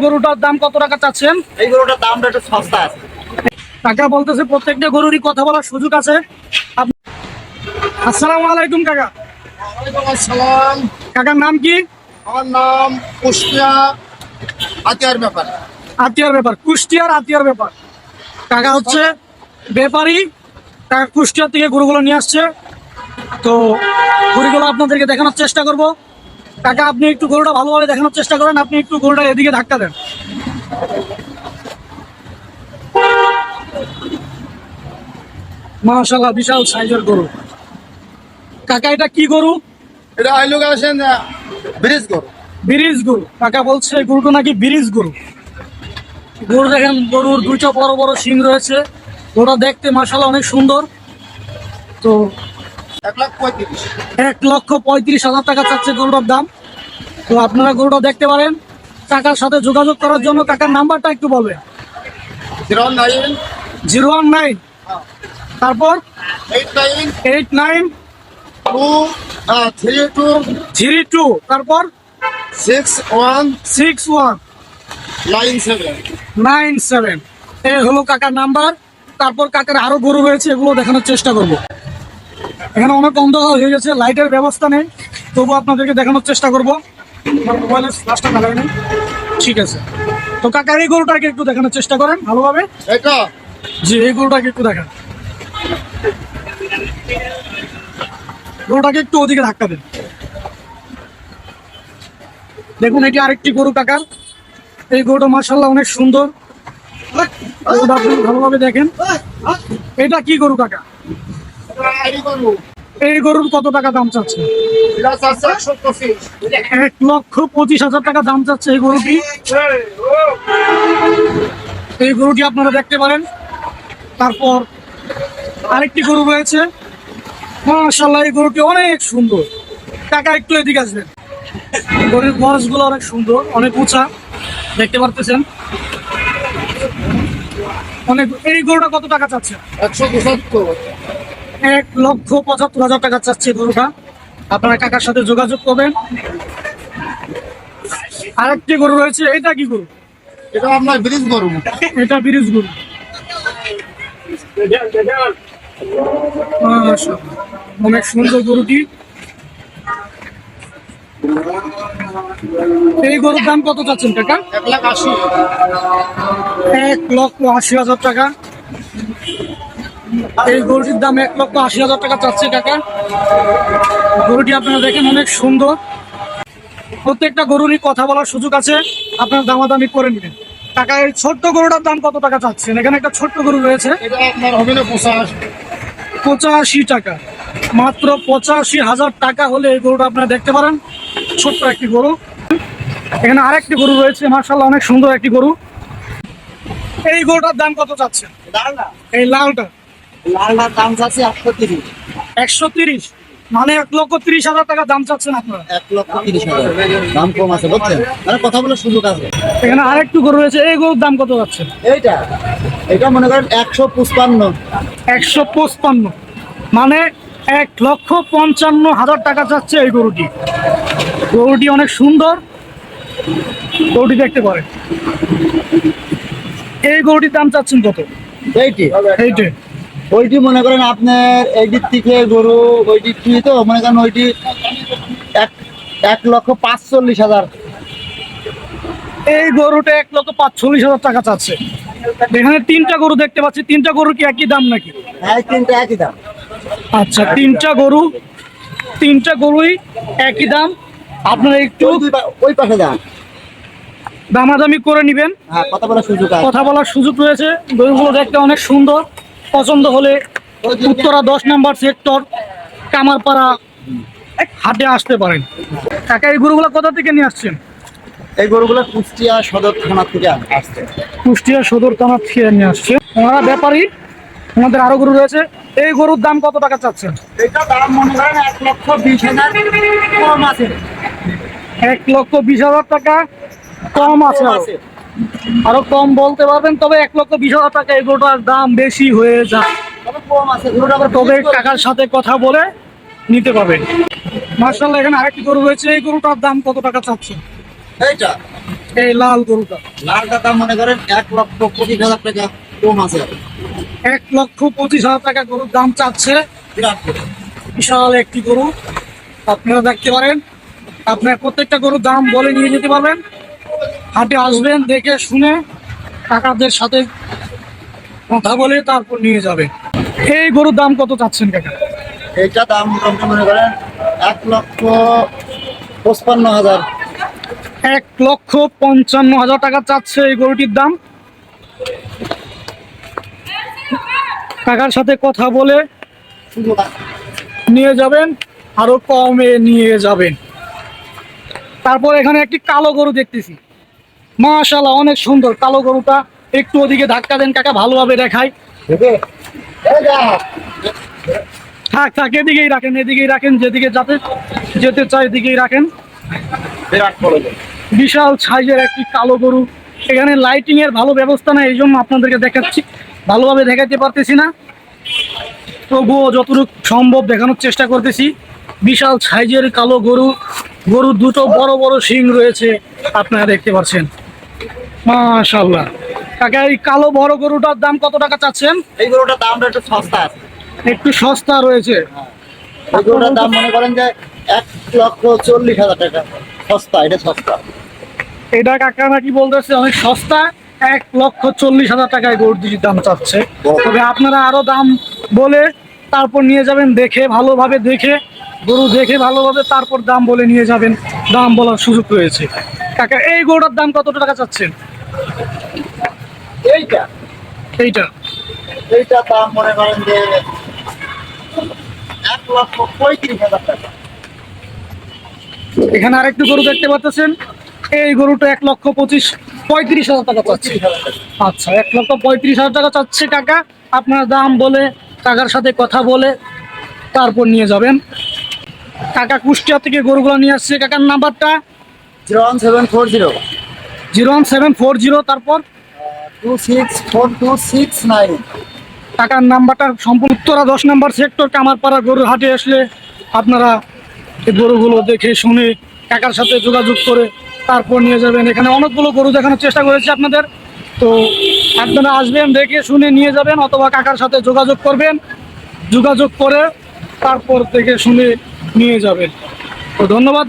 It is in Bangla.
গরুটার দাম কত টাকা চাচ্ছেন? এই গরুটার দামটা একটু সস্তা আছে। কাকা বলতেছে প্রত্যেকটা গরুরই কথা বলার সুযোগ আছে। আসসালামু আলাইকুম কাকা। ওয়ালাইকুম আসসালাম। কাকার নাম কি? আমার নাম কুষ্টিয়া আতিয়ার ব্যাপার। আতিয়ার ব্যাপার, কুষ্টিয়ার আতিয়ার ব্যাপার। কাকা হচ্ছে ব্যাপারী, কাকা কুষ্টিয়া থেকে গরুগুলো নিয়ে আসছে। তো গরুগুলো আপনাদেরকে দেখানোর চেষ্টা করব। কাকা আপনি একটু গরুটা ভালোভাবে দেখানোর চেষ্টা করেন, আপনি একটু গরুটা এদিকে ধাক্কা দেন। মাশাআল্লাহ বিশাল সাইজের গরু। কাকা এটা কি গরু? এটা আইলো গেছেন ব্রিজ গরু। ব্রিজ গরু। কাকা বলছে গরুটা নাকি ব্রিজ গরু। গরু দেখেন, গরুর দুটো বড় বড় শিং রয়েছে। গরুটা দেখতে মাশাআল্লাহ অনেক সুন্দর। তো 1,35,000। 1,35,000 টাকা চাচ্ছে গরুটার দাম। তো আপনারা গরুটা দেখতে পারেন। কাকার সাথে যোগাযোগ করার জন্য কাকার নাম্বারটা একটু বলবেন। 09 019 তারপর 89 89 32 32 তারপর 6197। 6197। এই হলো কাকার নাম্বার। তারপর কাকার আরো গরু রয়েছে, এগুলো দেখানোর চেষ্টা করব। এখানে অনেক অন্ধকার হয়ে গেছে, লাইটের ব্যবস্থা নেই, তবু আপনাদেরকে দেখানোর চেষ্টা করব। মোবাইলের ফ্ল্যাশটা লাগাই নেই, ঠিক আছে। তো কাকার এই গরুটাকে একটু দেখানোর চেষ্টা করেন ভালোভাবে। এটা জি, এই গরুটাকে একটু দেখান। গরুটাকে একটু ওদিকে ধাক্কা দেন। দেখুন এটি আরেকটি গরু কাকার। এই গরুটা মাশাআল্লাহ অনেক সুন্দর। গরুটা আপনি ভালোভাবে দেখেন। এটা কি গরু কাকা? এই গরু। এই গরুর কত টাকা দাম চাচ্ছে? এটা আছে 125। 1,25,000 টাকা দাম চাচ্ছে এই গরুটি। এই গরুটি আপনারা দেখতে পারেন। তারপর আরেকটি গরু রয়েছে, মাশাআল্লাহ এই গরুটি অনেক সুন্দর। কাকা একটু এদিকে আসবেন। গরুর বয়সগুলো অনেক সুন্দর, অনেক উঁচা, দেখতে পারতেছেন অনেক। এই গরুটা কত টাকা চাচ্ছে? 175। 1,75,000 টাকা চাচ্ছে গরুটা। আপনারা কাকার সাথে যোগাযোগ করবেন। আরেকটি গরু রয়েছে, এটা কি গরু? এটা আপনার ব্রিজ গরু। এটা ব্রিজ গরু। মাশাআল্লাহ, অনেক সুন্দর গরুটি। এই গরুর দাম কত চাচ্ছেন কাকা? 1,80,000। 1,80,000 টাকা। এই গরুটির দাম 1,80,000 টাকা চাচ্ছে কাকা। গরুটি আপনারা দেখেন অনেক সুন্দর। প্রত্যেকটা গরুরই কথা বলার সুযোগ আছে, আপনার দামাদামি করে নেবেন। কাকা এই ছোট্ট গরুটার দাম কত টাকা চাচ্ছেন? এখানে একটা ছোট্ট গরু রয়েছে, এটা আপনার হবে না 85। 85 টাকা। মাত্র 85,000 টাকা হলে এই গরুটা আপনারা দেখতে পারেন। ছোট্ট একটি গরু। এখানে আরেকটি গরু রয়েছে, মাশাআল্লাহ অনেক সুন্দর একটি গরু। এই গরুটার দাম কত চাচ্ছেন? এই লালটা। লালটার দাম চাচ্ছি 130। 130, মানে 1,30,000 টাকা দাম চাচ্ছেন আপনারা। 1,30,000 দাম কম আছে বুঝছেন, মানে কথা বলার সুযোগ আছে। এখানে আরেকটু গরু রয়েছে, এই গরুর দাম কত যাচ্ছে? এটা মনে করেন 155। 155, মানে 1,55,000 টাকা চাচ্ছে এই গরুটি। গরুটি অনেক সুন্দর, গরুটি দেখতে পারেন। এই গরুটির দাম চাচ্ছেন কত? এইটি ওইটি মনে করেন আপনার এই দিক থেকে গরু ওই দিক থেকে, তো মনে করেন ওইটি 1,45,000। এই গরুটা 1,45,000 টাকা চাচ্ছে। এখানে তিনটা গরু দেখতে পাচ্ছি, তিনটা গরু কি একই দাম নাকি? হ্যাঁ, তিনটা একই দাম। আচ্ছা, তিনটা গরুই একই দাম। আপনারা একটু ওই পাশে যান, দামাদামি করে নিবেন। হ্যাঁ, কথা বলার সুযোগ আছে। কথা বলার সুযোগ রয়েছে। গরুগুলো দেখতে অনেক সুন্দর। পছন্দ হলে উত্তরা 10 নম্বর সেক্টর কামারপাড়া হাটে আসতে পারেন। কাকা এই গরুগুলো কোথা থেকে নিয়ে আসছেন? এই গরুগুলো কুষ্টিয়া সদর থানা থেকে আসছে। কুষ্টিয়া সদর থানা থেকে নিয়ে আসছে। ওনারা ব্যাপারী। আমাদের আরো গরু রয়েছে। এই গরুর দাম কত টাকা চাচ্ছেন? এটা দাম মনে করেন 1,20,000 কম আছে। 1,20,000 টাকা কম আছে। আরো কম বলতে পারবেন, তবে 1,20,000 টাকা এই গরুটার দাম বেশি হয়ে যায়। তবে কাকার সাথে কথা বলে নিতে পারবেন। মাশাআল্লাহ, এখানে আরেকটি গরু রয়েছে, এই গরুটার দাম কত টাকা চাচ্ছেন? এইটা এই লাল গরুটা লালটা দাম মনে করেন 1,25,000 টাকা কম আছে। 1,25,000 টাকা গরুর দাম চাচ্ছে। বিরাট গরু। বিশাল একটি গরু, আপনারা দেখতে পারেন। আপনার প্রত্যেকটা গরুর দাম বলে নিয়ে যেতে পারবেন। হাটে আসবেন, দেখে শুনে কাকাদের সাথে কথা বলে তারপর নিয়ে যাবেন। এই গরুর দাম কত চাচ্ছেন কাকা? এইটা দাম মোটামুটি মনে করেন 1,55,000। 1,55,000 টাকা চাচ্ছে এই গরুটির দাম। কাকার সাথে কথা বলে নিয়ে যাবেন, আরো কমে নিয়ে যাবেন। তারপর এখানে একটি কালো গরু দেখতেছি, মাশাআল্লাহ অনেক সুন্দর কালো গরুটা। একটু ওদিকে ধাক্কা দেন কাকা, ভালোভাবে দেখাই। থাক থাক, এদিকেই রাখেন, এদিকেই রাখেন, যেদিকে যেতে চাই এদিকেই রাখেন। বিরাট বড় গরু। বিশাল সাইজের একটি কালো গরু। এখানে লাইটিং এর ভালো ব্যবস্থা নাই, এই জন্য আপনাদেরকে দেখাচ্ছি, ভালোভাবে দেখাতে পারতেছি না, তবুও যতটুকু সম্ভব দেখানোর চেষ্টা করতেছি। বিশাল সাইজের কালো গরু, গরুর দুটো বড় বড় শিং রয়েছে, আপনারা দেখতে পাচ্ছেন। মাশাআল্লাহ। কাকা এই কালো বড় গরুটার দাম কত টাকা চাচ্ছেন? এই গরুটার দামটা একটু সস্তা আছে। একটু সস্তা রয়েছে। এই গরুটার দাম মনে করেন যে 1,40,000 টাকা। সস্তা, এটা সস্তা। এটা কাকা নাকি বলতেছে অনেক সস্তা, 1,40,000 টাকায় গরুটির দাম চাচ্ছে। তবে আপনারা আরো দাম বলে তারপর নিয়ে যাবেন, দেখে ভালোভাবে দেখে গরু দেখে ভালোভাবে তারপর দাম বলে নিয়ে যাবেন, দাম বলার সুযোগ রয়েছে। কাকা এই গরুটার দাম কত টাকা চাচ্ছেন? এইটা এইটা এইটা দাম মনে করেন যে 1,35,000 টাকা। এখানে আরেকটু গরু দেখতে পাচ্ছেন, এই গরুটা 1,35,000 টাকা চাচ্ছে। 35,000 টাকা। আচ্ছা, 1,35,000 টাকা চাচ্ছে কাকা। আপনার দাম বলে কাকার সাথে কথা বলে তারপর নিয়ে যাবেন। কাকা কুষ্টিয়া থেকে গরুগুলো নিয়ে আসছে। কাকার নাম্বারটা 01740 01740, তারপর 264269। কাকার নাম্বারটা সম্পূর্ণ উত্তরা 10 নম্বর সেক্টর কামারপাড়া গরুর হাটে আসলে আপনারা এই গরুগুলো দেখে শুনে কাকার সাথে যোগাযোগ করে তারপর নিয়ে যাবেন। এখানে অনেকগুলো গরু দেখানোর চেষ্টা করেছি আপনাদের, তো আপনারা আসবেন, দেখে শুনে নিয়ে যাবেন, অথবা কাকার সাথে যোগাযোগ করবেন, যোগাযোগ করে তারপর দেখে শুনে নিয়ে যাবেন। তো ধন্যবাদ।